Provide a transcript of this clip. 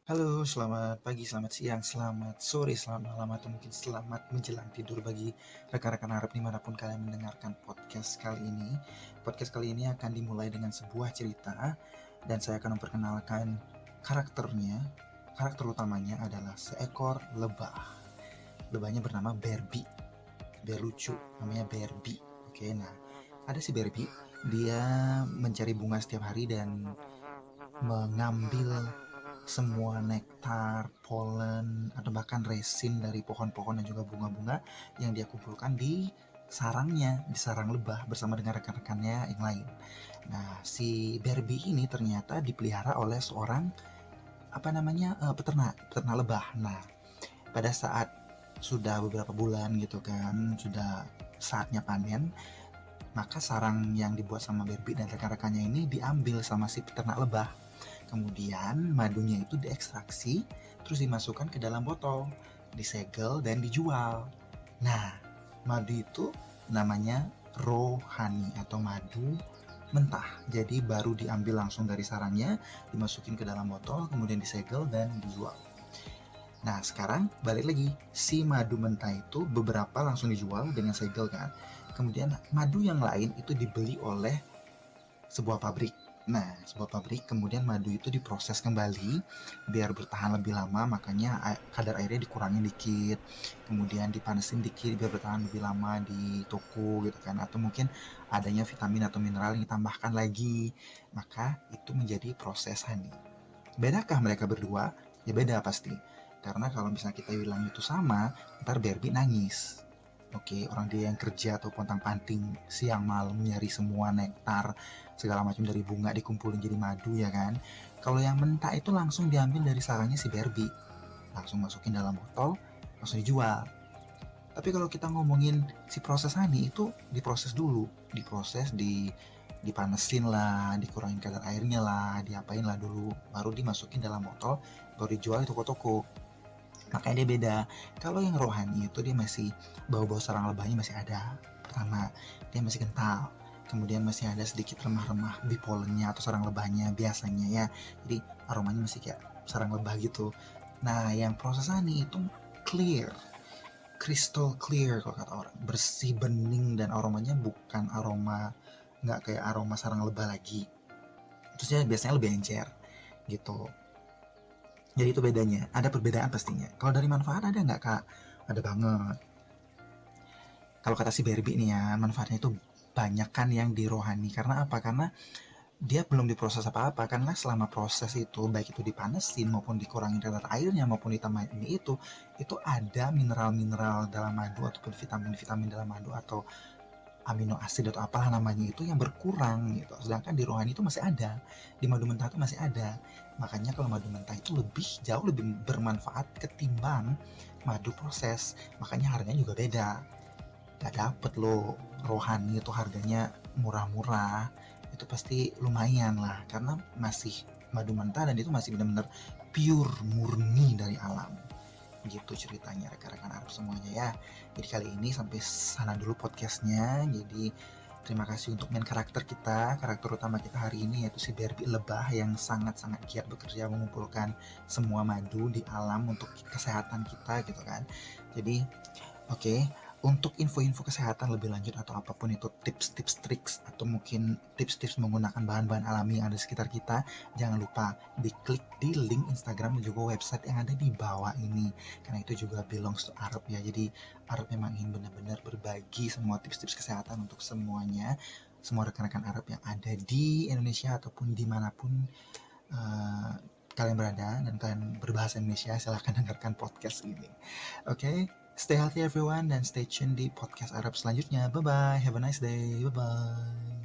Halo, selamat pagi, selamat siang, selamat sore, selamat malam, atau mungkin selamat menjelang tidur bagi rekan-rekan Arab dimanapun kalian mendengarkan podcast kali ini. Podcast kali ini akan dimulai dengan sebuah cerita dan saya akan memperkenalkan karakternya. Karakter utamanya adalah seekor lebah. Lebahnya bernama Barbie. Biar lucu, namanya Barbie. Oke, nah ada si Barbie. Dia mencari bunga setiap hari dan mengambil semua nektar, polen, atau bahkan resin dari pohon-pohon dan juga bunga-bunga yang dia kumpulkan di sarangnya, di sarang lebah bersama dengan rekan-rekannya yang lain. Nah, si Barbie ini ternyata dipelihara oleh seorang peternak lebah. Nah, pada saat sudah beberapa bulan gitu kan, sudah saatnya panen, maka sarang yang dibuat sama Barbie dan rekan-rekannya ini diambil sama si peternak lebah. Kemudian madunya itu diekstraksi, terus dimasukkan ke dalam botol, disegel dan dijual. Nah, madu itu namanya rohani atau madu mentah. Jadi baru diambil langsung dari sarangnya, dimasukin ke dalam botol, kemudian disegel dan dijual. Nah, sekarang balik lagi. Si madu mentah itu beberapa langsung dijual dengan segel kan. Kemudian madu yang lain itu dibeli oleh sebuah pabrik. Nah, sebuah pabrik kemudian madu itu diproses kembali biar bertahan lebih lama, makanya kadar airnya dikurangin dikit, kemudian dipanasin dikit biar bertahan lebih lama di toko gitu kan, atau mungkin adanya vitamin atau mineral yang ditambahkan lagi, maka itu menjadi proses honey. Bedakah mereka berdua? Ya beda pasti, karena kalau misalnya kita bilang itu sama, ntar Barbie nangis. Oke, orang dia yang kerja atau pontang-panting siang malam nyari semua nektar segala macam dari bunga dikumpulin jadi madu ya kan. Kalau yang mentah itu langsung diambil dari sarangnya si Barbie, langsung masukin dalam botol, langsung dijual. Tapi kalau kita ngomongin si proses honey itu diproses dulu, diproses dipanesin lah, dikurangin kadar airnya lah, diapain lah dulu, baru dimasukin dalam botol, baru dijual di toko-toko. Makanya dia beda. Kalau yang rohani itu dia masih bau-bau sarang lebahnya masih ada. Pertama, dia masih kental. Kemudian masih ada sedikit remah-remah di polennya atau sarang lebahnya biasanya ya. Jadi aromanya masih kayak sarang lebah gitu. Nah, yang proses honey itu clear, crystal clear kalau kata orang, bersih bening dan aromanya bukan aroma, nggak kayak aroma sarang lebah lagi. Terusnya biasanya lebih encer gitu. Jadi itu bedanya, ada perbedaan pastinya. Kalau dari manfaat ada nggak kak? Ada banget. Kalau kata si Barbie nih ya, manfaatnya itu banyak kan yang di rohani. Karena apa? Karena dia belum diproses apa-apa. Karena selama proses itu, baik itu dipanesin maupun dikurangin kadar airnya maupun ditambahin ini itu ada mineral-mineral dalam madu ataupun vitamin-vitamin dalam madu atau amino asid atau apalah namanya itu yang berkurang gitu. Sedangkan di rohani itu masih ada, di madu mentah itu masih ada. Makanya kalau madu mentah itu jauh lebih bermanfaat ketimbang madu proses. Makanya harganya juga beda. Gak dapet lo rohani itu harganya murah-murah. Itu pasti lumayan lah karena masih madu mentah dan itu masih benar-benar pure murni dari alam gitu ceritanya rekan-rekan Arab semuanya ya. Jadi kali ini sampai sana dulu podcastnya. Jadi terima kasih untuk main karakter kita, karakter utama kita hari ini yaitu si Barbie lebah yang sangat-sangat giat bekerja mengumpulkan semua madu di alam untuk kesehatan kita gitu kan. Jadi oke, untuk info-info kesehatan lebih lanjut atau apapun itu tips-tips triks atau mungkin tips-tips menggunakan bahan-bahan alami yang ada di sekitar kita, jangan lupa diklik di link Instagram dan juga website yang ada di bawah ini. Karena itu juga belongs to Arab ya. Jadi Arab memang ingin benar-benar berbagi semua tips-tips kesehatan untuk semuanya, semua rekan-rekan Arab yang ada di Indonesia ataupun dimanapun uh, kalian berada dan kalian berbahasa Indonesia, silahkan dengarkan podcast ini. Oke, stay healthy everyone dan stay tune di podcast Arab selanjutnya. Bye bye, have a nice day, bye bye.